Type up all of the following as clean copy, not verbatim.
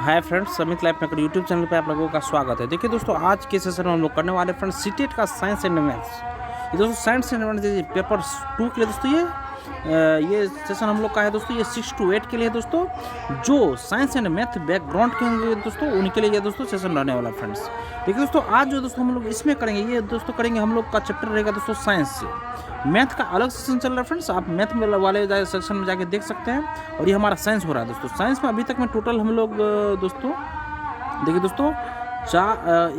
Hi friends, समित life maker YouTube channel पे आप लोगों का स्वागत है। देखिए दोस्तों, आज के सेशन में हम लोग करने वाले फ्रेंड्स सीटेट का साइंस एंड मैथ्स। ये दोस्तों साइंस एंड मैथ्स पेपर 2 के लिए दोस्तों ये सेशन हम लोग का है दोस्तों। ये 6 to 8 के लिए दोस्तों, जो साइंस एंड मैथ बैकग्राउंड के होंगे दोस्तों, उनके लिए ये दोस्तों सेशन रहने वाला फ्रेंड्स। देखिए दोस्तों, आज जो दोस्तों हम लोग इसमें करेंगे, ये दोस्तों करेंगे हम लोग का चैप्टर रहेगा दोस्तों साइंस से। मैथ का अलग सेक्शन चल रहा है फ्रेंड्स, आप मैथ वाले सेक्शन में जाके देख सकते हैं। और ये हमारा साइंस हो रहा है दोस्तों। साइंस में अभी तक में टोटल हम लोग दोस्तों देखिए दोस्तों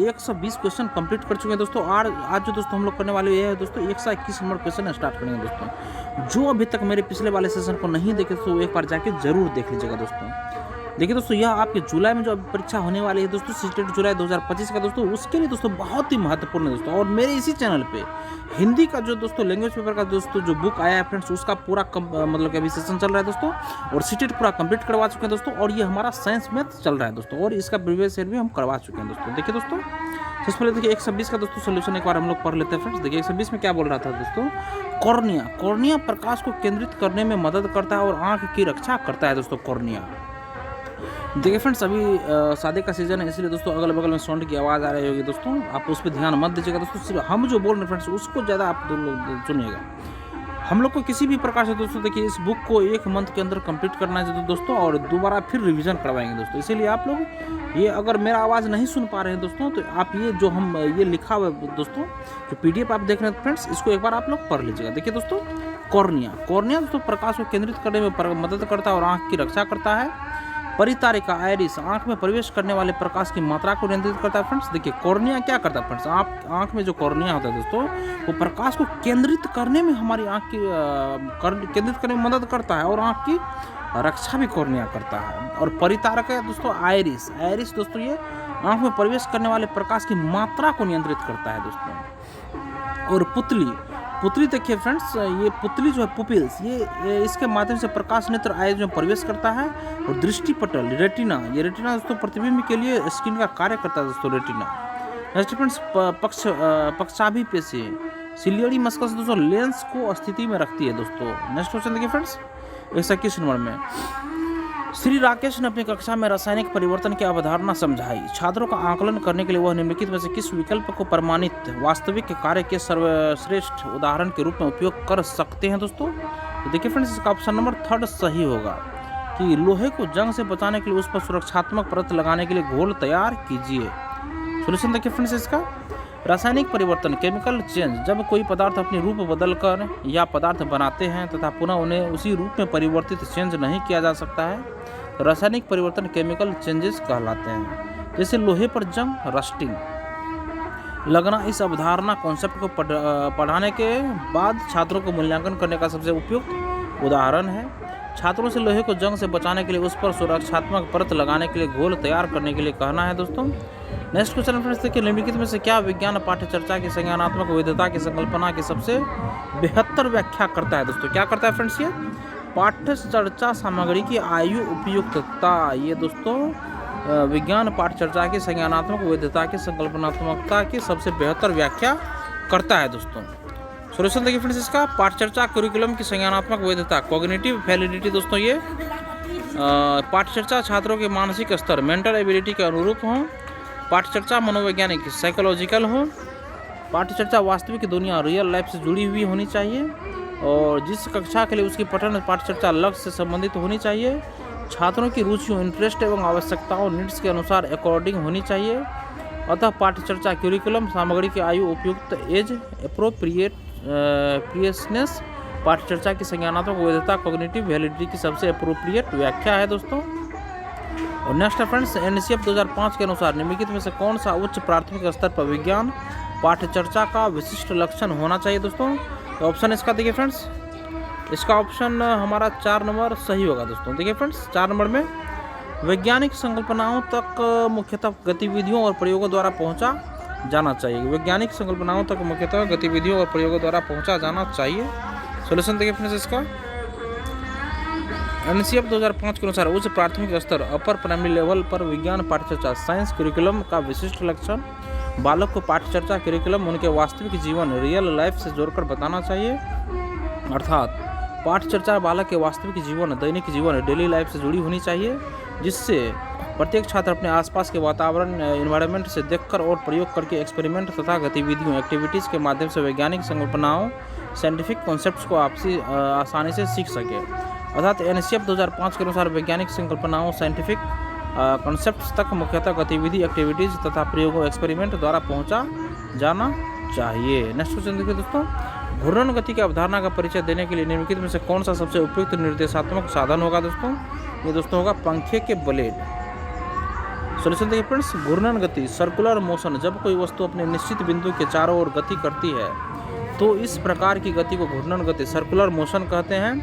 120 क्वेश्चन कंप्लीट कर चुके हैं दोस्तों। और आज जो दोस्तों हम लोग करने वाले ये है दोस्तों 121 नंबर क्वेश्चन स्टार्ट करेंगे दोस्तों। जो अभी तक मेरे पिछले वाले सेशन को नहीं देखे तो एक बार जाके जरूर देख लीजिएगा दोस्तों। देखिए दोस्तों, यह आपके जुलाई में जो परीक्षा होने वाली है दोस्तों, सीटेट जुलाई 2025 का दोस्तों, उसके लिए दोस्तों बहुत ही महत्वपूर्ण है दोस्तों। और मेरे इसी चैनल पे हिंदी का जो दोस्तों लैंग्वेज पेपर का दोस्तों जो बुक आया है फ्रेंड्स, उसका पूरा मतलब कि अभी सेशन चल रहा है दोस्तों। और सीटेट पूरा कंप्लीट करवा चुके हैं दोस्तों। और ये हमारा साइंस मैथ चल रहा है दोस्तों, और इसका प्रीवियस ईयर भी हम करवा चुके हैं दोस्तों। देखिए दोस्तों, सबसे पहले देखिए 120 का दोस्तों सोल्यूशन एक बार हम लोग पढ़ लेते हैं फ्रेंड्स। देखिए 120 में क्या बोल रहा था दोस्तों, कॉर्निया प्रकाश को केंद्रित करने में मदद करता है और आँख की रक्षा करता है दोस्तों कॉर्निया। देखिए फ्रेंड्स, अभी शादी का सीजन है, इसलिए दोस्तों अगल बगल में साउंड की आवाज़ आ रही होगी दोस्तों, आप उस पर ध्यान मत दीजिएगा दोस्तों। सिर्फ हम जो बोल रहे हैं फ्रेंड्स, उसको ज़्यादा आप सुनिएगा। हम लोग को किसी भी प्रकार से दोस्तों देखिए इस बुक को 1 मंथ के अंदर कंप्लीट करना है दोस्तों, और दोबारा फिर रिवीजन करवाएंगे दोस्तों। इसीलिए आप लोग ये अगर मेरा आवाज़ नहीं सुन पा रहे हैं दोस्तों, तो आप ये जो हम ये लिखा हुआ है दोस्तों, जो PDF आप देख रहे हैं फ्रेंड्स, इसको एक बार आप लोग पढ़ लीजिएगा। देखिए दोस्तों, कॉर्निया दोस्तों प्रकाश को केंद्रित करने में मदद करता है और आँख की रक्षा करता है। परितारिका आयरिस आंख में प्रवेश करने वाले प्रकाश की मात्रा को नियंत्रित करता है फ्रेंड्स। देखिए कॉर्निया क्या करता है फ्रेंड्स, आंख में जो कॉर्निया होता है दोस्तों, वो प्रकाश को केंद्रित करने में हमारी आंख की केंद्रित करने में मदद करता है, और आंख की रक्षा भी कॉर्निया करता है। और परितारिका दोस्तों आयरिस दोस्तों, ये आंख में प्रवेश करने वाले प्रकाश की मात्रा को नियंत्रित करता है दोस्तों। और पुतली देखिए फ्रेंड्स, ये पुतली जो है पुपिल्स, ये इसके माध्यम से प्रकाश नेत्र आयन में प्रवेश करता है। और दृष्टिपटल रेटिना दोस्तों प्रतिबिंब के लिए स्किन का कार्य करता है दोस्तों रेटिना। नेक्स्ट फ्रेंड्स, पक्षाभिपेशी सिलियरी मस्कस दोस्तों लेंस को स्थिति में रखती है दोस्तों। नेक्स्ट क्वेश्चन देखिए फ्रेंड्स 121 नंबर में, श्री राकेश ने अपनी कक्षा में रासायनिक परिवर्तन की अवधारणा समझाई। छात्रों का आकलन करने के लिए वह निम्नलिखित में से किस विकल्प को प्रमाणित वास्तविक कार्य के सर्वश्रेष्ठ उदाहरण के रूप में उपयोग कर सकते हैं दोस्तों। तो देखिए फ्रेंड्स, इसका ऑप्शन नंबर 3 सही होगा कि लोहे को जंग से बचाने के लिए उस पर सुरक्षात्मक परत लगाने के लिए घोल तैयार कीजिए। सोल्यूशन देखिए फ्रेंड्स इसका, रासायनिक परिवर्तन केमिकल चेंज, जब कोई पदार्थ अपनी रूप बदलकर या पदार्थ बनाते हैं तथा पुनः उन्हें उसी रूप में परिवर्तित चेंज नहीं किया जा सकता है, तो रासायनिक परिवर्तन केमिकल चेंजेस कहलाते हैं। जैसे लोहे पर जंग रस्टिंग लगना, इस अवधारणा कॉन्सेप्ट को पढ़ाने के बाद छात्रों को मूल्यांकन करने का सबसे उपयुक्त उदाहरण है। छात्रों से लोहे को जंग से बचाने के लिए उस पर सुरक्षात्मक परत लगाने के लिए घोल तैयार करने के लिए कहना है दोस्तों। नेक्स्ट क्वेश्चन फ्रेंड्स देखिए, निम्नलिखित में से क्या विज्ञान पाठ्य चर्चा की संज्ञानात्मक वैधता की संकल्पना की सबसे बेहतर व्याख्या करता है दोस्तों। क्या करता है फ्रेंड्स, ये पाठ्य चर्चा सामग्री की आयु उपयुक्तता, ये दोस्तों विज्ञान पाठ्य चर्चा की संज्ञानात्मक वैधता की संकल्पनात्मकता की सबसे बेहतर व्याख्या करता है दोस्तों। सोल्यूशन देखिए फ्रेंड्स इसका, पाठ्यचर्चा करिकुलम की संज्ञानात्मक वैधता कॉग्निटिव वैलिडिटी दोस्तों, ये पाठ्यचर्चा छात्रों के मानसिक स्तर मेंटल एबिलिटी के अनुरूप हो। पाठ्यचर्चा मनोवैज्ञानिक साइकोलॉजिकल हो। पाठ्यचर्चा वास्तविक दुनिया रियल लाइफ से जुड़ी हुई होनी चाहिए। और जिस कक्षा के लिए उसकी पठन पाठ्यचर्चा लक्ष्य से संबंधित होनी चाहिए। छात्रों की रुचियों इंटरेस्ट एवं आवश्यकताओं नीड्स के अनुसार अकॉर्डिंग होनी चाहिए। अतः पाठ्यचर्चा करिकुलम सामग्री की आयु उपयुक्त एज एप्रोप्रिएटनेस पाठ्यचर्चा की संज्ञानात्मक वैधता कॉग्निटिव वैलिडिटी की सबसे अप्रोप्रिएट व्याख्या है दोस्तों। और नेक्स्ट फ्रेंड्स, NCF 2005 के अनुसार निम्नलिखित में से कौन सा उच्च प्राथमिक स्तर पर विज्ञान पाठ्यचर्चा का विशिष्ट लक्षण होना चाहिए दोस्तों। तो ऑप्शन इसका देखिए फ्रेंड्स, इसका ऑप्शन हमारा 4 नंबर सही होगा दोस्तों। देखिए फ्रेंड्स 4 नंबर में, वैज्ञानिक संकल्पनाओं तक मुख्यतः गतिविधियों और प्रयोगों द्वारा पहुंचा जाना चाहिए। वैज्ञानिक संकल्पनाओं तक मुख्यतः गतिविधियों और प्रयोगों द्वारा पहुंचा जाना चाहिए। सोल्यूशन देखिए फ्रेंड्स इसका, NCF 2005 के अनुसार उच्च प्राथमिक स्तर अपर प्राइमरी लेवल पर विज्ञान पाठ्यचर्चा साइंस करिकुलम का विशिष्ट लक्षण, बालक को पाठ्यचर्चा करिकुलम उनके वास्तविक जीवन रियल लाइफ से जोड़कर बताना चाहिए। अर्थात पाठ्यचर्चा बालक के वास्तविक जीवन दैनिक जीवन डेली लाइफ से जुड़ी होनी चाहिए। जिससे प्रत्येक छात्र अपने आसपास के वातावरण इन्वायरमेंट से देखकर और प्रयोग करके एक्सपेरिमेंट तथा गतिविधियों एक्टिविटीज़ के माध्यम से वैज्ञानिक संकल्पनाओं साइंटिफिक कॉन्सेप्ट्स को आपसी आसानी से सीख सके। अर्थात NACF 2005 के अनुसार वैज्ञानिक संकल्पनाओं साइंटिफिक कॉन्सेप्ट्स तक मुख्यतः गतिविधि एक्टिविटीज़ तथा प्रयोगों एक्सपेरिमेंट द्वारा पहुंचा जाना चाहिए। नेक्स्ट क्वेश्चन देखिए दोस्तों, घूर्णन गति की अवधारणा का परिचय देने के लिए निम्नलिखित में से कौन सा सबसे उपयुक्त निर्देशात्मक साधन होगा दोस्तों? ये दोस्तों होगा पंखे के ब्लेड। सॉल्यूशन देखिए फ्रेंड्स, घूर्णन गति सर्कुलर मोशन, जब कोई वस्तु अपने निश्चित बिंदु के चारों ओर गति करती है तो इस प्रकार की गति को घूर्णन गति सर्कुलर मोशन कहते हैं।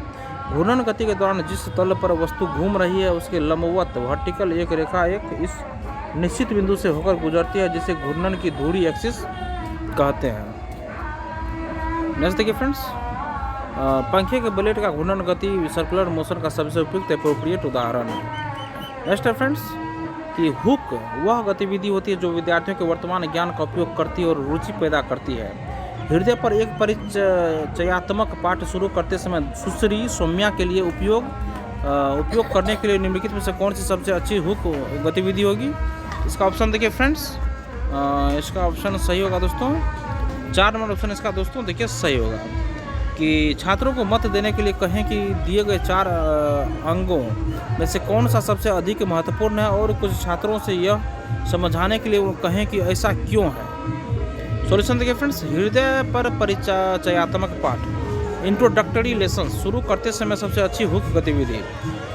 घूर्णन गति के दौरान जिस तल पर वस्तु घूम रही है उसके लंबवत वर्टिकल एक रेखा एक इस निश्चित बिंदु से होकर गुजरती है, जिसे घूर्णन की धुरी एक्सिस कहते हैं। नेक्स्ट देखिए फ्रेंड्स, पंखे के ब्लेड का घूर्णन गति सर्कुलर मोशन का सबसे उपयुक्त एप्रोप्रिएट उदाहरण है। नेक्स्ट है फ्रेंड्स कि हुक वह गतिविधि होती है जो विद्यार्थियों के वर्तमान ज्ञान का उपयोग करती है और रुचि पैदा करती है। हृदय पर एक परिचयात्मक पाठ शुरू करते समय सुश्री सौम्या के लिए उपयोग करने के लिए निम्नलिखित में से कौन सी सबसे अच्छी हुक गतिविधि होगी? इसका ऑप्शन देखिए फ्रेंड्स, इसका ऑप्शन सही होगा दोस्तों, 4 नंबर ऑप्शन इसका दोस्तों देखिए सही होगा कि छात्रों को मत देने के लिए कहें कि दिए गए 4 अंगों में से कौन सा सबसे अधिक महत्वपूर्ण है, और कुछ छात्रों से यह समझाने के लिए वो कहें कि ऐसा क्यों है। सॉल्यूशन देखिए फ्रेंड्स, हृदय पर परिचयात्मक पाठ इंट्रोडक्टरी लेसन शुरू करते समय सबसे अच्छी हुक गतिविधि।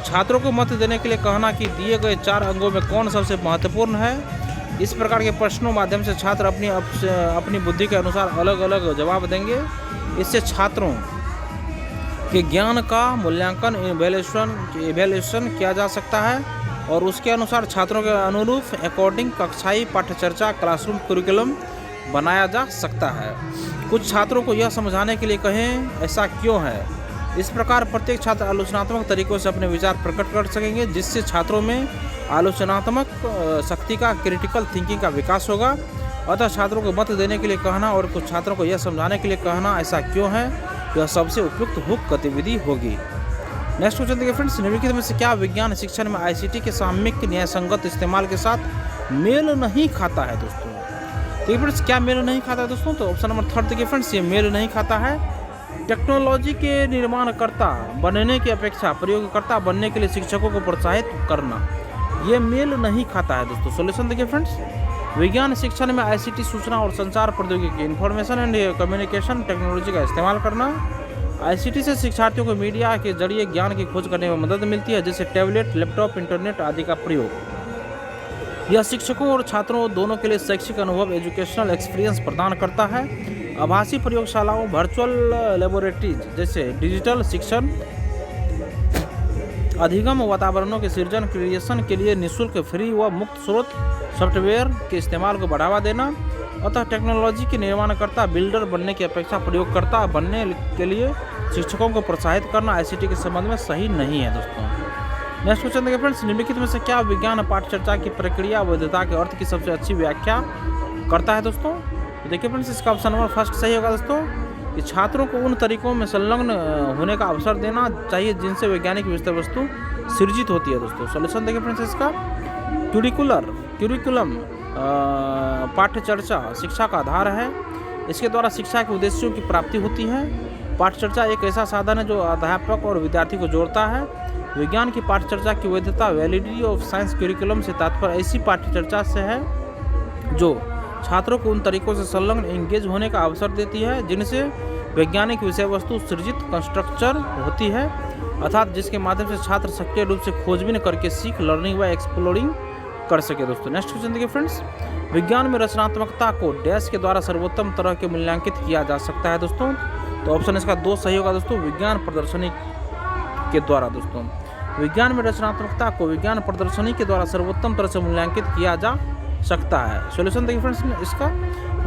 छात्रों को मत देने के लिए कहना कि दिए गए 4 अंगों में कौन सबसे महत्वपूर्ण है। इस प्रकार के प्रश्नों माध्यम से छात्र अपनी बुद्धि के अनुसार अलग अलग जवाब देंगे। इससे छात्रों के ज्ञान का मूल्यांकन इवैल्यूएशन किया जा सकता है और उसके अनुसार छात्रों के अनुरूप अकॉर्डिंग कक्षाई पाठ्यचर्चा क्लासरूम करिकुलम बनाया जा सकता है। कुछ छात्रों को यह समझाने के लिए कहें ऐसा क्यों है। इस प्रकार प्रत्येक छात्र आलोचनात्मक तरीकों से अपने विचार प्रकट कर सकेंगे, जिससे छात्रों में आलोचनात्मक शक्ति का क्रिटिकल थिंकिंग का विकास होगा। अतः छात्रों को मत देने के लिए कहना और कुछ छात्रों को यह समझाने के लिए कहना ऐसा क्यों है, यह सबसे उपयुक्त हुक गतिविधि होगी। नेक्स्ट क्वेश्चन देखिए फ्रेंड्स, निम्नलिखित में से क्या विज्ञान शिक्षण में ICT के सामयिक न्यायसंगत इस्तेमाल के साथ मेल नहीं खाता है दोस्तों? देखिए फ्रेंड्स, क्या मेल नहीं खाता है दोस्तों? तो ऑप्शन नंबर 3 देखिए फ्रेंड्स, ये मेल नहीं खाता है। टेक्नोलॉजी के निर्माणकर्ता बनने की अपेक्षा प्रयोगकर्ता बनने के लिए शिक्षकों को प्रोत्साहित करना, ये मेल नहीं खाता है दोस्तों। सॉल्यूशन देखिए फ्रेंड्स, विज्ञान शिक्षण में ICT सूचना और संचार प्रौद्योगिकी इंफॉर्मेशन एंड कम्युनिकेशन टेक्नोलॉजी का इस्तेमाल करना। ICT से शिक्षार्थियों को मीडिया के जरिए ज्ञान की खोज करने में मदद मिलती है, जैसे टैबलेट, लैपटॉप, इंटरनेट आदि का प्रयोग। यह शिक्षकों और छात्रों दोनों के लिए शैक्षिक अनुभव एजुकेशनल एक्सपीरियंस प्रदान करता है। आभासी प्रयोगशालाओं, वर्चुअल लेबोरेटरीज जैसे डिजिटल शिक्षण अधिगम वातावरणों के सृजन क्रिएशन के लिए निःशुल्क फ्री व मुक्त स्रोत सॉफ्टवेयर के इस्तेमाल को बढ़ावा देना। अतः टेक्नोलॉजी के निर्माणकर्ता बिल्डर बनने की अपेक्षा प्रयोगकर्ता बनने के लिए शिक्षकों को प्रोत्साहित करना ICT के संबंध में सही नहीं है दोस्तों। नेक्स्ट क्वेश्चन देखिए फ्रेंड्स, निम्नलिखित में से क्या विज्ञान पाठचर्चा की प्रक्रिया वैधता के अर्थ की सबसे अच्छी व्याख्या करता है दोस्तों? तो देखिए फ्रेंड्स, इसका ऑप्शन नंबर 1 सही होगा दोस्तों कि छात्रों को उन तरीकों में संलग्न होने का अवसर देना चाहिए जिनसे वैज्ञानिक विषय वस्तु सृजित होती है दोस्तों। सॉल्यूशन देखिए फ्रेंड्स, इसका क्यूरिकुलम पाठ्यचर्चा शिक्षा का आधार है। इसके द्वारा शिक्षा के उद्देश्यों की प्राप्ति होती है। पाठ्यचर्चा एक ऐसा साधन है जो अध्यापक और विद्यार्थी को जोड़ता है। विज्ञान की पाठ्यचर्चा की वैधता वैलिडिटी ऑफ साइंस करिकुलम से तात्पर्य ऐसी पाठ्यचर्चा से है जो छात्रों को उन तरीकों से संलग्न एंगेज होने का अवसर देती है जिनसे वैज्ञानिक विषय वस्तु सृजित कंस्ट्रक्चर होती है, अर्थात जिसके माध्यम से छात्र सक्रिय रूप से खोजबीन करके सीख लर्निंग व एक्सप्लोरिंग कर सके दोस्तों। नेक्स्ट क्वेश्चन देखिए फ्रेंड्स, विज्ञान में रचनात्मकता को डैश के द्वारा सर्वोत्तम तरह के मूल्यांकित किया जा सकता है दोस्तों। तो ऑप्शन इसका 2 सही होगा दोस्तों, विज्ञान प्रदर्शनी के द्वारा दोस्तों। विज्ञान में रचनात्मकता को विज्ञान प्रदर्शनी के द्वारा सर्वोत्तम तरह से मूल्यांकित किया जा सकता है। सॉल्यूशन देखिए फ्रेंड्स, इसका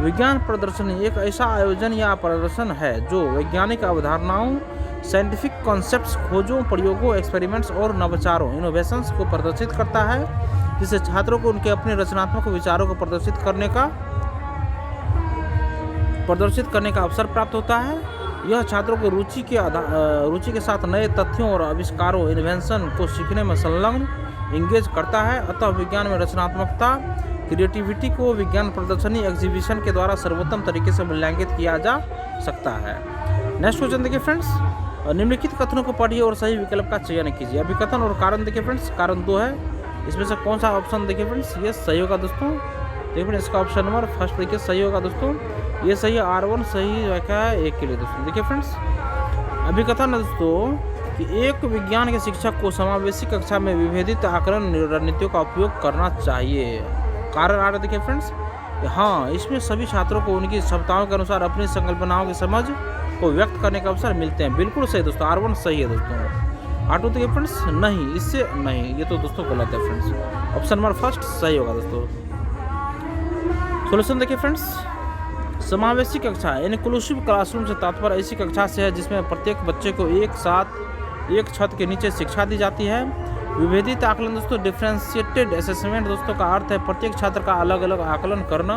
विज्ञान प्रदर्शनी एक ऐसा आयोजन या प्रदर्शन है जो वैज्ञानिक अवधारणाओं, साइंटिफिक कॉन्सेप्ट्स, खोजों, प्रयोगों, एक्सपेरिमेंट्स और नवाचारों इनोवेशंस को प्रदर्शित करता है, जिससे छात्रों को उनके अपने रचनात्मक विचारों को प्रदर्शित करने का अवसर प्राप्त होता है। यह छात्रों को रुचि के साथ नए तथ्यों और आविष्कारों इन्वेंशन को सीखने में संलग्न इंगेज करता है। अतः विज्ञान में रचनात्मकता, क्रिएटिविटी को विज्ञान प्रदर्शनी, एग्जीबिशन के द्वारा सर्वोत्तम तरीके से मूल्यांकित किया जा सकता है। नेक्स्ट क्वेश्चन देखिए फ्रेंड्स, निम्नलिखित कथनों को पढ़िए और सही विकल्प का चयन कीजिए। अभिकथन और कारण देखिए फ्रेंड्स, कारण 2 है, इसमें से कौन सा ऑप्शन देखिए फ्रेंड्स ये सही होगा दोस्तों। देखिए फ्रेंड्स इसका ऑप्शन नंबर फर्स्ट देखिए सही होगा दोस्तों, ये सही है। R1 सही व्याख्या है 1 के लिए दोस्तों। देखिए फ्रेंड्स अभिकथन है दोस्तों कि एक विज्ञान के शिक्षक को समावेशी कक्षा में विभेदित आकलन रणनीतियों का उपयोग करना चाहिए। कारण आ रहा देखिए फ्रेंड्स, हाँ इसमें सभी छात्रों को उनकी क्षमताओं के अनुसार अपनी संकल्पनाओं की समझ को व्यक्त करने का अवसर मिलते हैं। बिल्कुल सही दोस्तों, R1 सही है दोस्तों। R2 देखिए फ्रेंड्स नहीं, इससे नहीं, ये तो दोस्तों गलत है फ्रेंड्स। ऑप्शन नंबर फर्स्ट सही होगा दोस्तों। सोल्यूशन देखिए फ्रेंड्स, समावेशी कक्षा इनक्लूसिव क्लासरूम से तात्पर्य ऐसी कक्षा से है जिसमें प्रत्येक बच्चे को एक साथ एक छत के नीचे शिक्षा दी जाती है। विभेदित आकलन दोस्तों डिफ्रेंशिएटेड असेसमेंट दोस्तों का अर्थ है प्रत्येक छात्र का अलग अलग आकलन करना।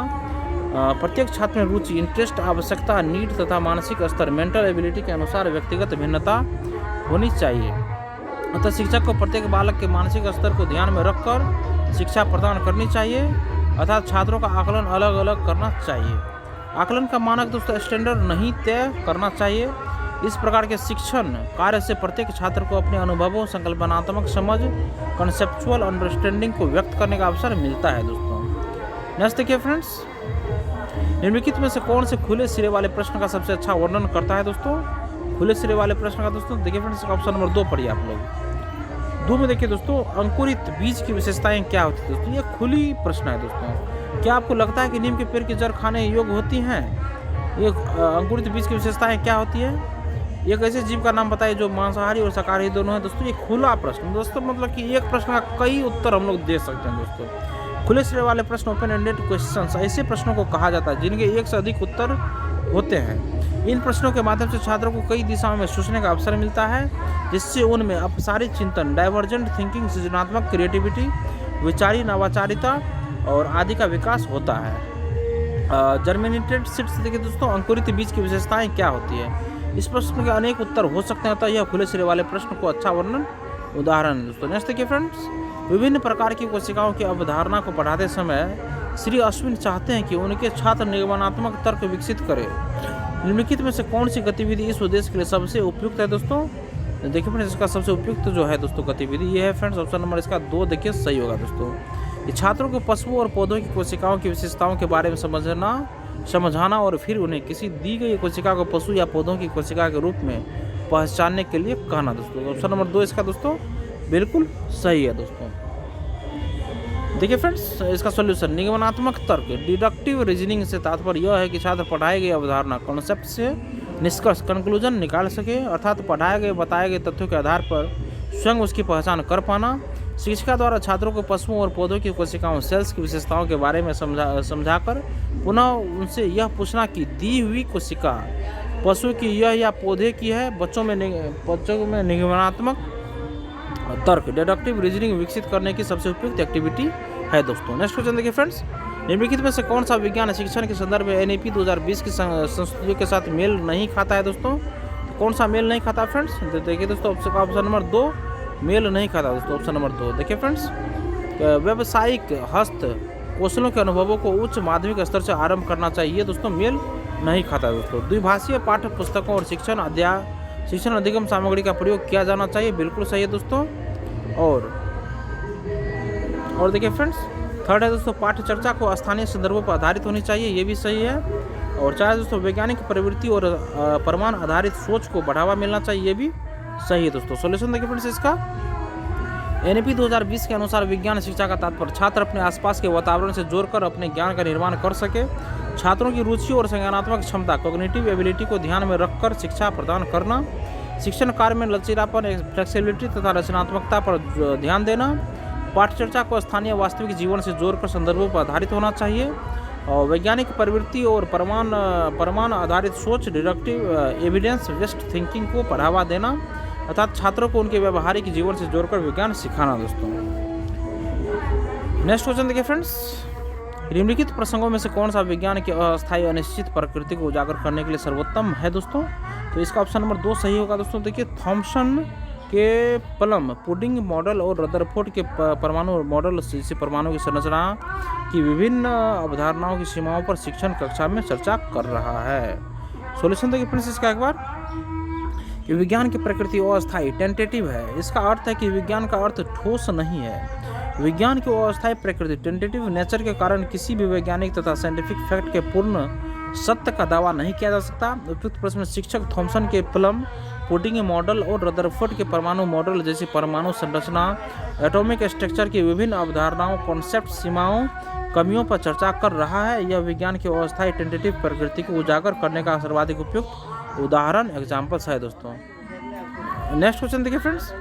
प्रत्येक छात्र में रुचि, इंटरेस्ट, आवश्यकता, नीड तथा मानसिक स्तर, मेंटल एबिलिटी के अनुसार व्यक्तिगत भिन्नता होनी चाहिए। अतः शिक्षक को प्रत्येक बालक के मानसिक स्तर को ध्यान में रखकर शिक्षा प्रदान करनी चाहिए, अर्थात छात्रों का आकलन अलग अलग करना चाहिए। आकलन का मानक दोस्तों स्टैंडर्ड नहीं तय करना चाहिए। इस प्रकार के शिक्षण कार्य से प्रत्येक छात्र को अपने अनुभवों, संकल्पनात्मक समझ, कंसेप्चुअल अंडरस्टैंडिंग को व्यक्त करने का अवसर मिलता है दोस्तों। नेक्स्ट देखिए फ्रेंड्स, निम्नलिखित में से कौन से खुले सिरे वाले प्रश्न का सबसे अच्छा वर्णन करता है दोस्तों। खुले सिरे वाले प्रश्न का दोस्तों देखिए फ्रेंड्स ऑप्शन नंबर 2 पढ़िए आप लोग। 2 में देखिए दोस्तों, अंकुरित बीज की विशेषताएं क्या होती है दोस्तों। ये खुली प्रश्न है दोस्तों। क्या आपको लगता है कि नीम के पेड़ की जड़ खाने योग्य होती हैं? ये अंकुरित बीज की विशेषताएं क्या होती है? एक ऐसे जीव का नाम बताइए जो मांसाहारी और शाकाहारी दोनों है दोस्तों। ये खुला प्रश्न दोस्तों, मतलब कि एक प्रश्न का कई उत्तर हम लोग दे सकते हैं दोस्तों। खुले सिरे वाले प्रश्न, ओपन एंडेड क्वेश्चंस, ऐसे प्रश्नों को कहा जाता है जिनके एक से अधिक उत्तर होते हैं। इन प्रश्नों के माध्यम से छात्रों को कई दिशाओं में सोचने का अवसर मिलता है, जिससे उनमें अपसारित चिंतन, डाइवर्जेंट थिंकिंग, सृजनात्मक क्रिएटिविटी, विचारी नवाचारिता और आदि का विकास होता है। जर्मिनेटेड सीड्स देखिए दोस्तों, अंकुरित बीज की विशेषताएं क्या होती है? इस प्रश्न के अनेक उत्तर हो सकते हैं, अतः यह खुले सिरे वाले प्रश्न को अच्छा वर्णन उदाहरण है दोस्तों। नेक्स्ट देखिए फ्रेंड्स, विभिन्न प्रकार की कोशिकाओं की अवधारणा को पढ़ाते समय श्री अश्विन चाहते हैं कि उनके छात्र निगमनात्मक तर्क विकसित करें। निम्नलिखित में से कौन सी गतिविधि इस उद्देश्य के लिए सबसे उपयुक्त है दोस्तों। देखिए फ्रेंड्स इसका सबसे उपयुक्त जो है दोस्तों गतिविधि ये है फ्रेंड्स ऑप्शन नंबर इसका 2 देखिए सही होगा दोस्तों। ये छात्रों को पशुओं और पौधों की कोशिकाओं की विशेषताओं के बारे में समझाना और फिर उन्हें किसी दी गई कोशिका को पशु या पौधों की कोशिका के रूप में पहचानने के लिए कहना दोस्तों। ऑप्शन नंबर 2 इसका दोस्तों बिल्कुल सही है दोस्तों। देखिए फ्रेंड्स इसका सॉल्यूशन, निगमनात्मक तर्क डिडक्टिव रीजनिंग से तात्पर्य यह है कि छात्र पढ़ाए गए अवधारणा कॉन्सेप्ट से निष्कर्ष कंक्लूजन निकाल सके, अर्थात पढ़ाए गए बताए गए तथ्यों के आधार पर स्वयं उसकी पहचान कर पाना। शिक्षिका द्वारा छात्रों को पशुओं और पौधों की कोशिकाओं सेल्स की विशेषताओं के बारे में समझाकर पुनः उनसे यह पूछना कि दी हुई कोशिका पशु की यह या पौधे की है। बच्चों में निगमनात्मक तर्क डिडक्टिव रीजनिंग विकसित करने की सबसे उपयुक्त एक्टिविटी है दोस्तों। नेक्स्ट क्वेश्चन देखिए फ्रेंड्स, निम्नलिखित में से कौन सा विज्ञान शिक्षण के संदर्भ में NEP 2020 की संस्तुतियों के साथ मेल नहीं खाता है दोस्तों। कौन सा मेल नहीं खाता फ्रेंड्स, देखिए दोस्तों ऑप्शन नंबर 2 मेल नहीं खाता दोस्तों। ऑप्शन नंबर 2 देखिए फ्रेंड्स, व्यावसायिक हस्त कौशलों के अनुभवों को उच्च माध्यमिक स्तर से आरंभ करना चाहिए दोस्तों, मेल नहीं खाता दोस्तों। द्विभाषीय पाठ्य पुस्तकों और शिक्षण अधिगम सामग्री का प्रयोग किया जाना चाहिए, बिल्कुल सही है दोस्तों। और देखिए फ्रेंड्स थर्ड है दोस्तों, पाठ्य चर्चा को स्थानीय संदर्भों पर आधारित होनी चाहिए, ये भी सही है। और 4 दोस्तों, वैज्ञानिक प्रवृत्ति और प्रमाण आधारित सोच को बढ़ावा मिलना चाहिए, ये भी सही है दोस्तों। सॉल्यूशन देखिए फ्रेंड्स इसका, NEP 2020 के अनुसार विज्ञान शिक्षा का तात्पर्य छात्र अपने आसपास के वातावरण से जोड़कर अपने ज्ञान का निर्माण कर सके। छात्रों की रुचि और संज्ञानात्मक क्षमता कॉग्निटिव एबिलिटी को ध्यान में रखकर शिक्षा प्रदान करना। शिक्षण कार्य में लचीलापन, फ्लेक्सिबिलिटी तथा रचनात्मकता पर ध्यान देना। पाठचर्चा को स्थानीय वास्तविक जीवन से जोड़कर संदर्भों पर आधारित होना चाहिए। और वैज्ञानिक प्रवृत्ति और प्रमाण आधारित सोच डिडक्टिव एविडेंस बेस्ड थिंकिंग को बढ़ावा देना, अर्थात छात्रों को उनके व्यवहारिक जीवन से जोड़कर विज्ञान सिखाना दोस्तों। नेक्स्ट क्वेश्चन देखिए फ्रेंड्स, निम्नलिखित प्रसंगों में से कौन सा विज्ञान की अस्थायी अनिश्चित प्रकृति को उजागर करने के लिए सर्वोत्तम है दोस्तों। तो इसका ऑप्शन नंबर 2 सही होगा दोस्तों। देखिए थॉमसन के प्लम पुडिंग मॉडल और रदरफोर्ड के परमाणु मॉडल से परमाणु की संरचना की विभिन्न अवधारणाओं की सीमाओं पर शिक्षण कक्षा में चर्चा कर रहा है। सॉल्यूशन देखिए फ्रेंड्स इसका एक बार, कि विज्ञान की प्रकृति अस्थायी टेंटेटिव है। इसका अर्थ है कि विज्ञान का अर्थ ठोस नहीं है। विज्ञान की अस्थायी प्रकृति टेंटेटिव नेचर के कारण किसी भी वैज्ञानिक तथा साइंटिफिक फैक्ट के पूर्ण सत्य का दावा नहीं किया जा सकता। उपयुक्त प्रश्न में शिक्षक थॉमसन के प्लम पुडिंग मॉडल और रदरफोर्ड के परमाणु मॉडल जैसी परमाणु संरचना, एटॉमिक स्ट्रक्चर की विभिन्न अवधारणाओं, कॉन्सेप्ट, सीमाओं, कमियों पर चर्चा कर रहा है। यह विज्ञान की अस्थायी टेंटेटिव प्रकृति को उजागर करने का सर्वाधिक उपयुक्त उदाहरण एग्जाम्पल्स है दोस्तों। नेक्स्ट क्वेश्चन देखिए फ्रेंड्स,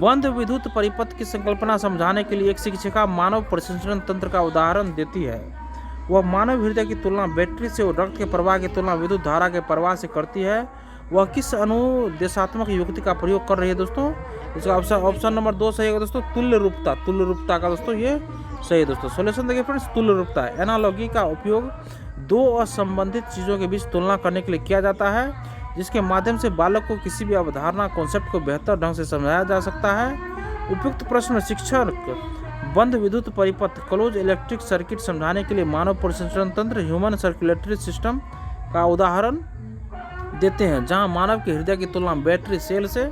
बंद विद्युत परिपथ की संकल्पना समझाने के लिए एक शिक्षिका मानव प्रसंचरण तंत्र का उदाहरण देती है। वह मानव हृदय की तुलना बैटरी से और रक्त के प्रवाह की तुलना विद्युत धारा के प्रवाह से करती है। वह किस अनुदेशात्मक युक्ति का प्रयोग कर रही है दोस्तों? इसका ऑप्शन नंबर 2 सही है दोस्तों, तुल्य रूपता। तुल्य रूपता का दोस्तों ये सही है दोस्तों। सॉल्यूशन देखिए फ्रेंड्स, तुल्य रूपता एनालॉगी का उपयोग दो असंबंधित चीज़ों के बीच तुलना करने के लिए किया जाता है, जिसके माध्यम से बालक को किसी भी अवधारणा कॉन्सेप्ट को बेहतर ढंग से समझाया जा सकता है। उपयुक्त प्रश्न में शिक्षक बंद विद्युत परिपथ क्लोज इलेक्ट्रिक सर्किट समझाने के लिए मानव प्रसंचरण तंत्र ह्यूमन सर्कुलेटरी सिस्टम का उदाहरण देते हैं, जहां मानव के हृदय की तुलना बैटरी सेल से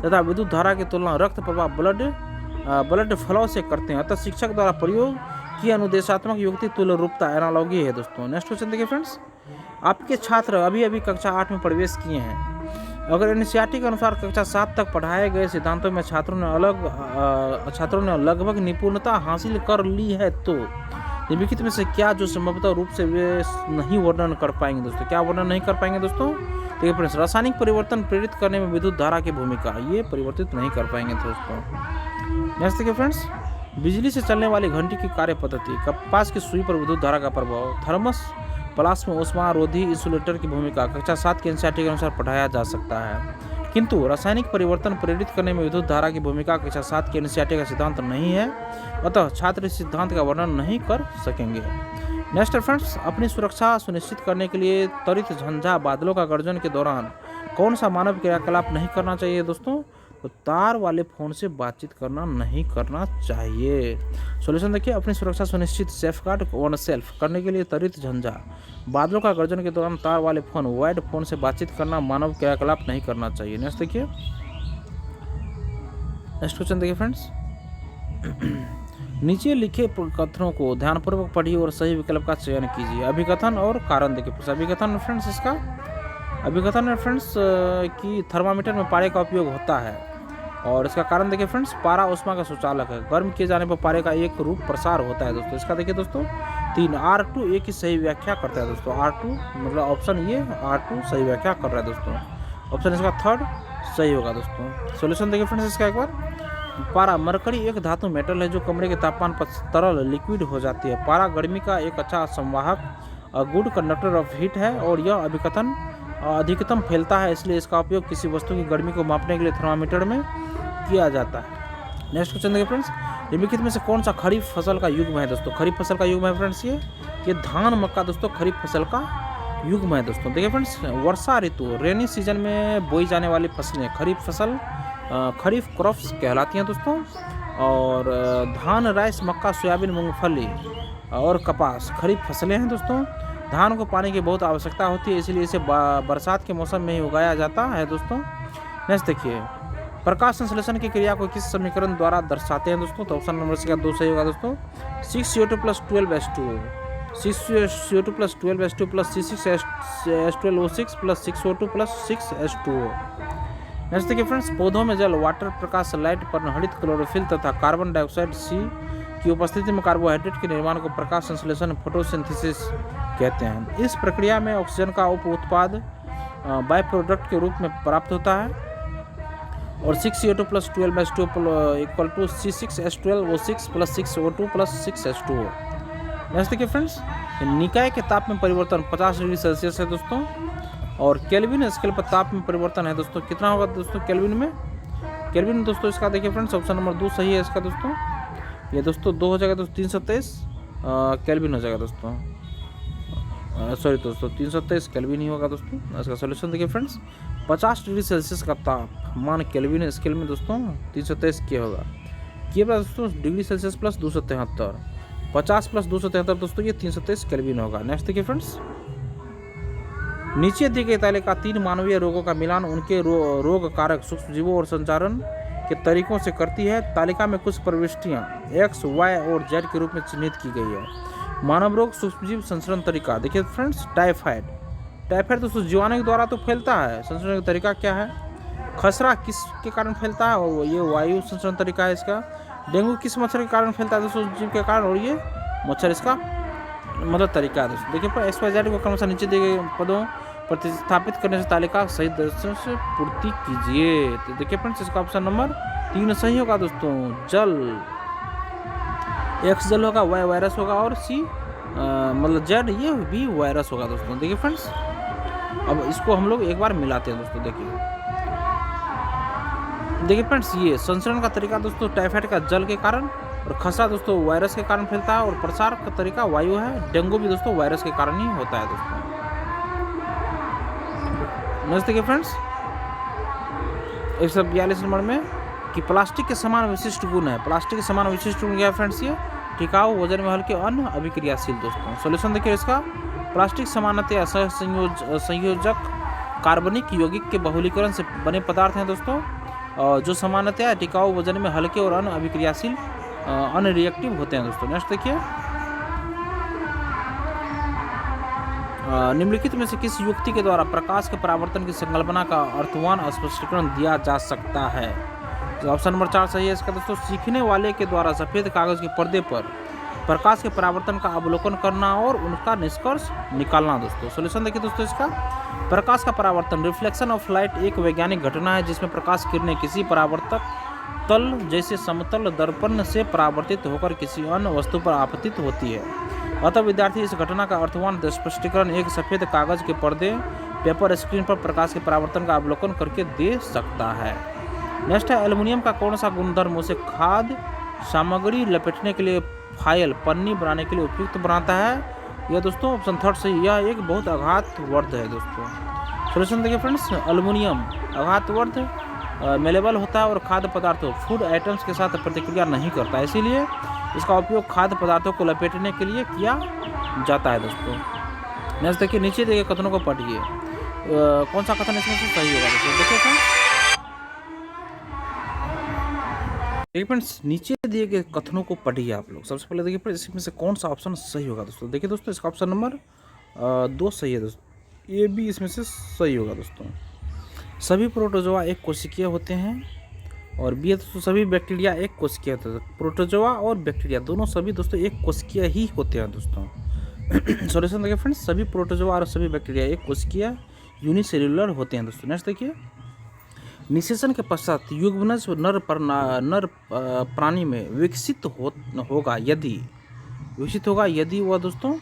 तथा विद्युत धारा की तुलना रक्त प्रवाह ब्लड फ्लो से करते हैं। अतः शिक्षक द्वारा प्रयोग की अनुदेशात्मक युक्ति तुल्य रूपता एनालॉगी है दोस्तों। नेक्स्ट क्वेश्चन देखिए फ्रेंड्स, आपके छात्र अभी अभी कक्षा 8 में प्रवेश किए हैं। अगर एनसीईआरटी के अनुसार कक्षा 7 तक पढ़ाए गए सिद्धांतों में छात्रों ने लगभग निपुणता हासिल कर ली है, तो निम्नलिखित में से क्या जो संभवतः रूप से वे नहीं वर्णन कर पाएंगे दोस्तों? क्या वर्णन नहीं कर पाएंगे दोस्तों? देखिए फ्रेंड्स, रासायनिक परिवर्तन प्रेरित करने में विद्युत धारा की भूमिका, ये परिवर्तित नहीं कर पाएंगे दोस्तों। नेक्स्ट देखिए फ्रेंड्स, बिजली से चलने वाली घंटी की कार्य पद्धति, कपास की सुई पर विद्युत धारा का प्रभाव, थर्मस प्लाज्मा उष्मारोधी इंसुलेटर की भूमिका कक्षा 7 के एनसीईआरटी के अनुसार पढ़ाया जा सकता है, किंतु रासायनिक परिवर्तन प्रेरित करने में विद्युत धारा की भूमिका कक्षा 7 के एनसीईआरटी का सिद्धांत नहीं है, अतः छात्र इस सिद्धांत का वर्णन नहीं कर सकेंगे। नेक्स्ट फ्रेंड्स, अपनी सुरक्षा सुनिश्चित करने के लिए त्वरित झंझा बादलों का गर्जन के दौरान कौन सा मानव क्रियाकलाप नहीं करना चाहिए दोस्तों? तो तार वाले फ़ोन से बातचीत करना नहीं करना चाहिए। सॉल्यूशन देखिए, अपनी सुरक्षा सुनिश्चित सेफगार्ड वन सेल्फ करने के लिए त्वरित झंझा बादलों का गर्जन के दौरान तार वाले फ़ोन वाइड फ़ोन से बातचीत करना मानव क्रियाकलाप नहीं करना चाहिए। नेक्स्ट देखिए, नेक्स्ट क्वेश्चन देखिए फ्रेंड्स, नीचे लिखे कथनों को ध्यानपूर्वक पढ़िए और सही विकल्प का चयन कीजिए। अभिकथन और कारण देखिए। अभिकथन फ्रेंड्स, इसका अभिकथन है फ्रेंड्स कि थर्मामीटर में पारे का उपयोग होता है, और इसका कारण देखिए फ्रेंड्स, पारा उष्मा का सुचालक है, गर्म किए जाने पर पारे का एक रूप प्रसार होता है दोस्तों। इसका देखिए दोस्तों 3 R2 एक की सही व्याख्या करता है दोस्तों। R2 मतलब ऑप्शन ये R2 सही व्याख्या कर रहा है दोस्तों। ऑप्शन इसका 3rd सही होगा दोस्तों। सॉल्यूशन देखिए फ्रेंड्स इसका एक बार, पारा मरकरी एक धातु मेटल है जो कमरे के तापमान पर तरल लिक्विड हो जाती है। पारा गर्मी का एक अच्छा संवाहक गुड कंडक्टर ऑफ हीट है, और यह अभिकथन अधिकतम फैलता है, इसलिए इसका उपयोग किसी वस्तु की गर्मी को मापने के लिए थर्मामीटर में किया जाता है। नेक्स्ट क्वेश्चन देखिए फ्रेंड्स, निम्नलिखित में से कौन सा खरीफ फसल का युग्म है दोस्तों? खरीफ फसल का युग्म है फ्रेंड्स ये धान मक्का दोस्तों खरीफ फसल का युग्म है दोस्तों। देखिए फ्रेंड्स, वर्षा ऋतु रेनी सीजन में बोई जाने वाली फसलें खरीफ फसल खरीफ क्रॉप्स कहलाती हैं दोस्तों। और धान, राइस, मक्का, सोयाबीन, मूंगफली और कपास खरीफ फसलें हैं दोस्तों। धान को पानी की बहुत आवश्यकता होती है, इसलिए इसे बरसात के मौसम में ही उगाया जाता है दोस्तों। नेक्स्ट देखिए, प्रकाश संश्लेषण की क्रिया को किस समीकरण द्वारा दर्शाते हैं दोस्तों? तो ऑप्शन नंबर इसका 2 सही होगा दोस्तों। 6CO2 + 12H2O 6CO2 + 12H2 + C6H12O6 + 6O2 + 6H2O। Next देखिए फ्रेंड्स, पौधों में जल, वाटर, प्रकाश, लाइट, पर्णहरित, क्लोरोफिल तथा कार्बन डाइऑक्साइड सी की उपस्थिति में कार्बोहाइड्रेट के निर्माण को प्रकाश संश्लेषण फोटोसिंथेसिस कहते हैं। इस प्रक्रिया में ऑक्सीजन का उप उत्पाद बाय प्रोडक्ट के रूप में प्राप्त होता है, और 6CO2 + 12H2 = C6H12O6 + 6O2 + 6H2O। Next देखिए फ्रेंड्स, निकाय के ताप में परिवर्तन 50 डिग्री सेल्सियस है दोस्तों, और केल्विन स्केल पर ताप में परिवर्तन है दोस्तों कितना होगा दोस्तों केल्विन में? केल्विन दोस्तों इसका देखिए फ्रेंड्स ऑप्शन नंबर 2 सही है इसका दोस्तों। ये दोस्तों 2 हो जाएगा दोस्तों 323 केल्विन हो जाएगा दोस्तों। सॉरी दोस्तों 323 केल्विन ही होगा दोस्तों। इसका सोल्यूशन देखिए फ्रेंड्स, 50 डिग्री सेल्सियस का तापमान केल्विन स्केल में दोस्तों 323 क्या होगा, ये दोस्तों डिग्री सेल्सियस प्लस 273, 50 प्लस 273 दोस्तों ये 323 केल्विन होगा। नेक्स्ट देखिए फ्रेंड्स, नीचे दी गई तालिका 3 मानवीय रोगों का मिलान उनके रोग कारक सूक्ष्मजीवों और संचारण के तरीकों से करती है। तालिका में कुछ प्रविष्टियां X, Y और Z के रूप में चिन्हित की गई है। मानव रोग सूक्ष्मजीव संचरण तरीका देखिए फ्रेंड्स, टाइफाइड दोस्तों जीवाणु के द्वारा तो फैलता है, संचरण का तरीका क्या है। खसरा किस के कारण फैलता है, और ये वायु संचरण तरीका है इसका। डेंगू किस मच्छर के कारण फैलता है दोस्तों, जीव के कारण, और ये मच्छर इसका मतलब तरीका है दोस्तों। देखिए XYZ को क्रमशः नीचे दिए गए पदों प्रतिस्थापित करने से तालिका सही दर्शन से पूर्ति कीजिए। तो देखिए फ्रेंड्स, इसका ऑप्शन नंबर 3 सही होगा दोस्तों। जल, X जल होगा, Y वायरस होगा, और C मतलब Z ये भी वायरस होगा दोस्तों। देखिए फ्रेंड्स, अब इसको हम लोग एक बार मिलाते हैं दोस्तों। देखिए फ्रेंड्स, ये संचरण का तरीका दोस्तों टाइफाइड का जल के कारण, और खसरा दोस्तों वायरस के कारण फैलता है, और प्रसार का तरीका वायु है। डेंगू भी दोस्तों वायरस के कारण ही होता है दोस्तों। नेक्स्ट देखिए फ्रेंड्स, 142 नंबर में कि प्लास्टिक के समान विशिष्ट गुण है। प्लास्टिक के समान विशिष्ट गुण क्या है फ्रेंड्स, ये टिकाऊ, वजन में हल्के, अन्य अभिक्रियाशील दोस्तों। सॉल्यूशन देखिए इसका, प्लास्टिक सामान्यतः संयोजक कार्बनिक यौगिक के बहुलीकरण से बने पदार्थ हैं दोस्तों, जो सामान्यतः टिकाऊ, वजन में हल्के और अन्य अभिक्रियाशील अनरिएक्टिव होते हैं दोस्तों। नेक्स्ट देखिए, निम्नलिखित में से किस युक्ति के द्वारा प्रकाश के परावर्तन की संकल्पना का अर्थवान स्पष्टीकरण दिया जा सकता है। तो ऑप्शन नंबर 4 सही है इसका दोस्तों। सीखने वाले के द्वारा सफेद कागज के पर्दे पर प्रकाश के परावर्तन का अवलोकन करना और उनका निष्कर्ष निकालना दोस्तों। सॉल्यूशन देखिए दोस्तों इसका, प्रकाश का परावर्तन रिफ्लेक्शन ऑफ लाइट एक वैज्ञानिक घटना है जिसमें प्रकाश किरणें किसी परावर्तक तल जैसे समतल दर्पण से परावर्तित होकर किसी अन्य वस्तु पर आपतित होती है। अतः विद्यार्थी इस घटना का अर्थवान स्पष्टीकरण एक सफेद कागज के पर्दे पेपर स्क्रीन पर प्रकाश के परावर्तन का अवलोकन करके दे सकता है। नेक्स्ट है, एल्युमिनियम का कौन सा गुणधर्म उसे खाद्य सामग्री लपेटने के लिए फाइल पन्नी बनाने के लिए उपयुक्त बनाता है। यह दोस्तों ऑप्शन 3 सही, यह एक बहुत आघातवर्ध है दोस्तों। सॉल्यूशन देखिए फ्रेंड्स, एल्युमिनियम आघातवर्ध मेलेबल होता है और खाद्य पदार्थों फूड आइटम्स के साथ प्रतिक्रिया नहीं करता है, इसीलिए इसका उपयोग खाद्य पदार्थों को लपेटने के लिए किया जाता है दोस्तों। नेक्स्ट देखिए, नीचे देखिए कथनों को पढ़िए, कौन सा कथन इसमें से सही होगा दोस्तों। देखिए फ्रेंड्स, नीचे दिए गए कथनों को पढ़िए आप लोग। सबसे पहले देखिए फ्रेंड्स, इसमें से कौन सा ऑप्शन सही होगा दोस्तों। देखिए दोस्तों, इसका ऑप्शन नंबर 2 सही है दोस्तों। ये भी इसमें से सही होगा दोस्तों। सभी प्रोटोजोआ एक कोशिकीय होते हैं, और बी दोस्तों सभी बैक्टीरिया एक कोशिकीय होते हैं। प्रोटोजोआ और बैक्टीरिया दोनों सभी दोस्तों एक कोशिकीय ही होते हैं दोस्तों। सॉल्यूशन देखिए फ्रेंड्स, सभी प्रोटोजोआ और सभी बैक्टीरिया एक कोशिकीय यूनिसेल्युलर होते हैं दोस्तों। नेक्स्ट देखिए, निषेचन के पश्चात युग्मनज नर प्राणी में विकसित होगा यदि वह दोस्तों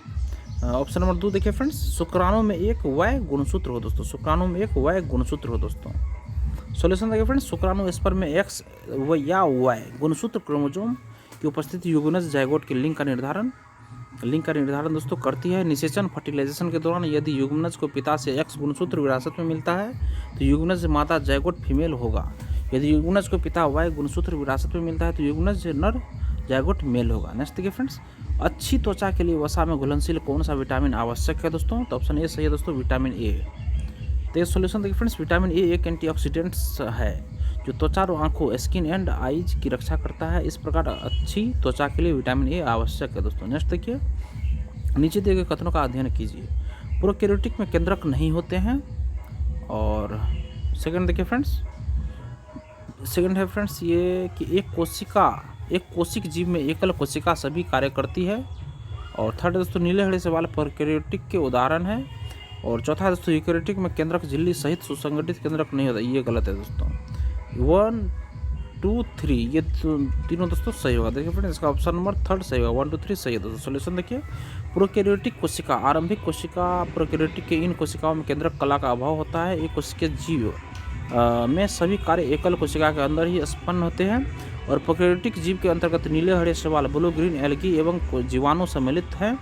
ऑप्शन नंबर 2 देखिए फ्रेंड्स, शुक्राणु में एक Y गुणसूत्र हो दोस्तों। शुक्राणु में एक Y गुणसूत्र हो दोस्तों। सॉल्यूशन देखिए फ्रेंड्स, शुक्राणु स्पर्म में X या Y गुणसूत्र क्रोमोसोम की उपस्थिति युग्मनज जाइगोट के लिंग का निर्धारण दोस्तों करती है। निषेचन फर्टिलाइजेशन के दौरान यदि युग्मनज को पिता से X गुणसूत्र विरासत में मिलता है तो युग्मनज माता जाइगोट फीमेल होगा। यदि युग्मनज को पिता Y गुणसूत्र विरासत में मिलता है तो युग्मनज नर जाइगोट मेल होगा। नेक्स्ट देखिए फ्रेंड्स, अच्छी त्वचा के लिए वसा में घुलनशील कौन सा विटामिन आवश्यक है दोस्तों। तो ऑप्शन ए सही है दोस्तों, विटामिन ए। तो ये सॉल्यूशन देखिए फ्रेंड्स, विटामिन ए एक एंटीऑक्सीडेंट्स है जो त्वचा और आंखों स्किन एंड आईज की रक्षा करता है। इस प्रकार अच्छी त्वचा के लिए विटामिन ए आवश्यक है दोस्तों। नेक्स्ट देखिए, नीचे दिए गए कथनों का अध्ययन कीजिए। प्रोकैरियोटिक में केंद्रक नहीं होते हैं। और सेकंड देखिए फ्रेंड्स, सेकंड है फ्रेंड्स ये कि एक कोशिक जीव में एकल कोशिका सभी कार्य करती है। और थर्ड दोस्तों, नीले हरे से वाले प्रोकैरियोटिक के उदाहरण है। और चौथा दोस्तों, यूकैरियोटिक में केंद्रक झिल्ली सहित सुसंगठित केंद्रक नहीं होता, ये गलत है दोस्तों। 1 2 3 ये तीनों दोस्तों सही होगा। देखिए फ्रेंड्स, इसका ऑप्शन नंबर 3 सही होगा। 1 2 3 सही है दोस्तों। सॉल्यूशन देखिए, प्रोकैरियोटिक कोशिका आरंभिक कोशिका प्रोकैरियोटिक के इन कोशिकाओं में केंद्रक कला का अभाव होता है। एक कोशिकीय जीव में सभी कार्य एकल कोशिका के अंदर ही उत्पन्न होते हैं। और प्रोकैरियोटिक जीव के अंतर्गत नीले हरे शैवाल ब्लू ग्रीन एल्गी एवं जीवाणु सम्मिलित हैं।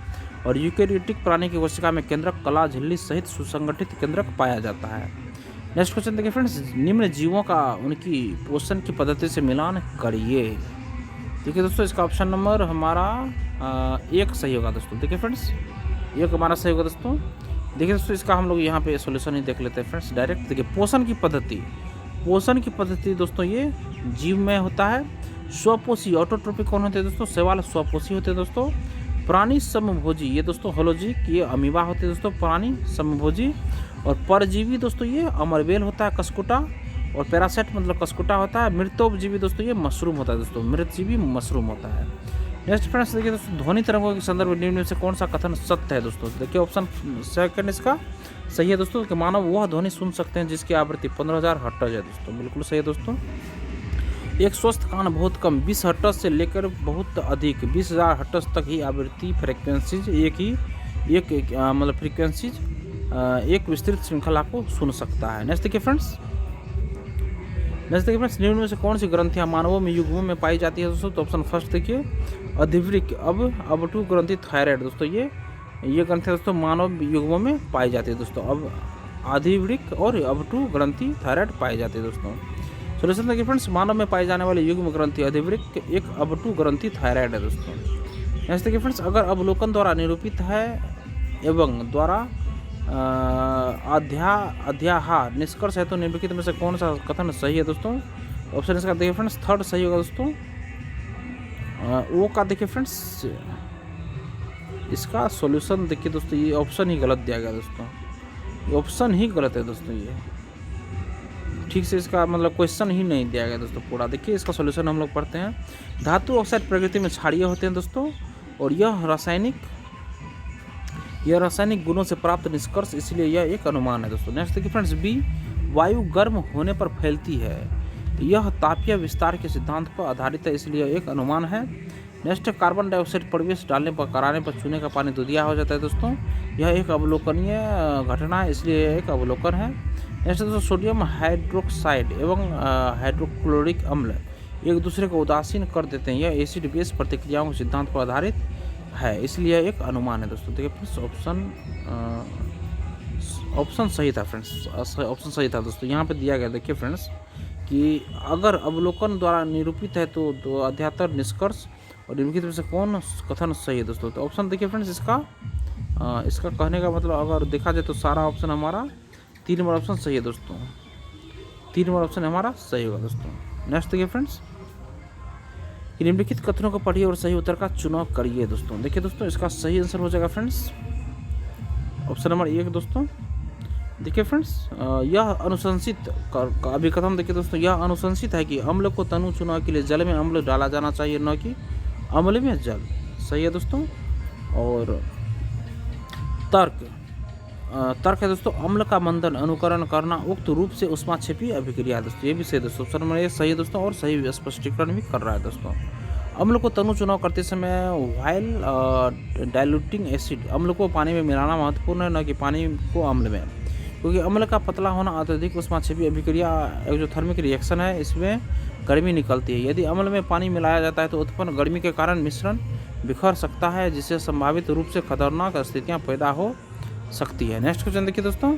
और यूकैरियोटिक प्राणी की कोशिका में केंद्रक कला झिल्ली सहित सुसंगठित केंद्रक पाया जाता है। नेक्स्ट क्वेश्चन देखिए फ्रेंड्स, निम्न जीवों का उनकी पोषण की पद्धति से मिलान करिए। देखिए दोस्तों, इसका ऑप्शन नंबर हमारा 1 सही होगा दोस्तों। देखिए फ्रेंड्स, 1 हमारा सही होगा दोस्तों। देखिए दोस्तों, इसका हम लोग यहाँ पे सॉल्यूशन ही देख लेते हैं फ्रेंड्स डायरेक्ट। देखिए पोषण की पद्धति दोस्तों ये जीव में होता है। स्वपोषी ऑटोट्रोपिक कौन होते हैं दोस्तों? शैवाल स्वपोषी होते हैं दोस्तों। प्राणी समभोजी ये दोस्तों होलोजिक, ये अमीबा होते हैं दोस्तों प्राणी समभोजी। और परजीवी दोस्तों ये अमरबेल होता है कस्कुटा। और पैरासाइट मतलब कस्कुटा होता है। मृतोपजीवी दोस्तों ये मशरूम होता है दोस्तों, मृतजीवी मशरूम होता है। नेक्स्ट फ्रेंड्स देखिए दोस्तों, ध्वनि तरंगों के संदर्भ में निम्न में से कौन सा कथन सत्य है दोस्तों? देखिए ऑप्शन सेकंड इसका सही है दोस्तों कि मानव वह ध्वनि सुन सकते हैं जिसकी आवृत्ति 15,000 हर्ट्ज है दोस्तों, बिल्कुल सही है दोस्तों। एक स्वस्थ कान बहुत कम 20 हर्ट्ज से लेकर बहुत अधिक 20,000 हर्ट्ज तक ही आवृत्ति फ्रिक्वेंसीज मतलब फ्रिक्वेंसीज एक विस्तृत श्रृंखला को सुन सकता है। नेक्स्ट देखिए फ्रेंड्स, निम्न में से कौन सी ग्रंथियां मानवों में युग्मों में पाई जाती है दोस्तों? तो ऑप्शन फर्स्ट देखिए, अधिवृक्क अब टू ग्रंथि थायराइड दोस्तों, ये ग्रंथियां दोस्तों मानव युग्मों में पाई जाती है दोस्तों। अब अधिवृक्क और अब टू ग्रंथि थायराइड पाई जाती है दोस्तों। सोल्यूशन देखिए फ्रेंड्स, मानव में पाई जाने वाले युग्म ग्रंथि अधिवृक्क, एक अब टू ग्रंथि थायराइड है दोस्तों। नेक्स्ट देखिए फ्रेंड्स, अगर अवलोकन द्वारा निरूपित है एवं द्वारा अध्याहा निष्कर्ष है तो निम्नलिखित में से कौन सा कथन सही है दोस्तों? ऑप्शन इसका देखिए फ्रेंड्स थर्ड सही होगा दोस्तों। वो का देखिए फ्रेंड्स, इसका सॉल्यूशन देखिए दोस्तों, ये ऑप्शन ही गलत दिया गया दोस्तों, ये ऑप्शन ही गलत है दोस्तों। ये ठीक से इसका मतलब क्वेश्चन ही नहीं दिया गया दोस्तों पूरा। देखिए इसका सॉल्यूशन हम लोग पढ़ते हैं। धातु ऑक्साइड प्रकृति में क्षारीय होते हैं दोस्तों, और यह रासायनिक गुणों से प्राप्त निष्कर्ष, इसलिए यह एक अनुमान है दोस्तों। नेक्स्ट देखिए फ्रेंड्स, बी वायु गर्म होने पर फैलती है, यह तापीय विस्तार के सिद्धांत पर आधारित है, इसलिए एक अनुमान है। नेक्स्ट, कार्बन डाइऑक्साइड प्रवेश कराने पर चूने का पानी दूधिया हो जाता है दोस्तों, यह एक अवलोकनीय घटना है, इसलिए यह एक अवलोकन है। नेक्स्ट दोस्तों, सोडियम हाइड्रोक्साइड एवं हाइड्रोक्लोरिक अम्ल एक दूसरे को उदासीन कर देते हैं, यह एसिड बेस प्रतिक्रियाओं के सिद्धांत पर आधारित है, इसलिए एक अनुमान है दोस्तों। देखिए फ्रेंड्स, ऑप्शन सही था फ्रेंड्स, ऑप्शन सही था दोस्तों। यहाँ पे दिया गया देखिए फ्रेंड्स कि अगर अवलोकन द्वारा निरूपित है तो अध्यातर निष्कर्ष, और निम्नलिखित में से कौन कथन सही है दोस्तों? तो ऑप्शन देखिए फ्रेंड्स, इसका कहने का मतलब अगर देखा जाए तो सारा ऑप्शन हमारा 3 नंबर ऑप्शन सही है दोस्तों, 3 नंबर ऑप्शन हमारा सही होगा दोस्तों। नेक्स्ट देखिए फ्रेंड्स, निम्नलिखित कथनों को पढ़िए और सही उत्तर का चुनाव करिए दोस्तों। देखिए दोस्तों, इसका सही आंसर हो जाएगा फ्रेंड्स ऑप्शन नंबर 1 दोस्तों। देखिए फ्रेंड्स, यह अनुशंसित अभिकथन देखिए दोस्तों, यह अनुशंसित है कि अम्ल को तनु चुनाव के लिए जल में अम्ल डाला जाना चाहिए, न कि अम्ल में जल। सही है दोस्तों। और तर्क है दोस्तों, अम्ल का मंथन अनुकरण करना उक्त रूप से उष्माक्षेपी अभिक्रिया है दोस्तों, ये भी सही दोस्तों। ऑप्शन नंबर 1 सही है दोस्तों, और सही स्पष्टीकरण भी कर रहा है दोस्तों। अम्ल को तनु चुनाव करते समय व्हाइल डाइल्यूटिंग एसिड, अम्ल को पानी में मिलाना महत्वपूर्ण है, न कि पानी को अम्ल में, क्योंकि अम्ल का पतला होना अत्यधिक उष्माक्षेपी अभिक्रिया एक्सोथर्मिक रिएक्शन है, इसमें गर्मी निकलती है। यदि अम्ल में पानी मिलाया जाता है तो उत्पन्न गर्मी के कारण मिश्रण बिखर सकता है, जिससे संभावित रूप से खतरनाक स्थितियाँ पैदा हो सकती है। नेक्स्ट क्वेश्चन देखिए दोस्तों,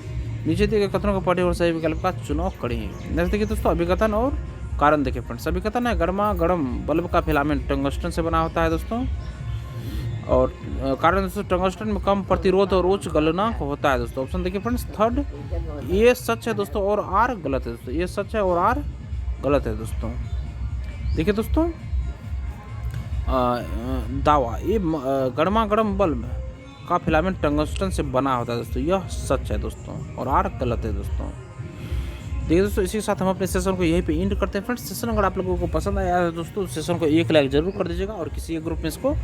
नीचे दिए गए कथनों को पढ़े और सही विकल्प का चुनाव करिए। नेक्स्ट देखिए दोस्तों, अभिकथन और कारण देखिए फ्रेंड्स। अभिकथन है, गर्मा गर्म बल्ब का फिलामेंट टंगस्टन से बना होता है दोस्तों, और कारण दोस्तों, टंगस्टन में कम प्रतिरोध और उच्च गलनांक होता है दोस्तों। ऑप्शन देखिए फ्रेंड्स थर्ड, ये सच है दोस्तों और आर गलत है दोस्तों, ये सच है और आर गलत है दोस्तों। देखिए दोस्तों, दावा, ये गर्मा गर्म बल्ब का फिलामेंट टंगस्टन से बना होता है दोस्तों, यह सच है दोस्तों, और आर गलत है दोस्तों। देखिए दोस्तों, इसी के साथ हम अपने सेशन को यहीं पे एंड करते हैं फ्रेंड्स। सेशन अगर आप लोगों को पसंद आया है दोस्तों, सेशन को 1 लाइक जरूर कर दीजिएगा, और किसी एक ग्रुप में इसको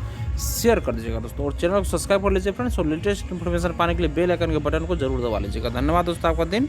शेयर कर दीजिएगा दोस्तों, और चैनल को सब्सक्राइब कर लीजिए फ्रेंड्स, और लेटेस्ट इन्फॉर्मेशन पाने के लिए बेल आइकन के बटन को जरूर दबा लीजिएगा। धन्यवाद दोस्तों, आपका दिन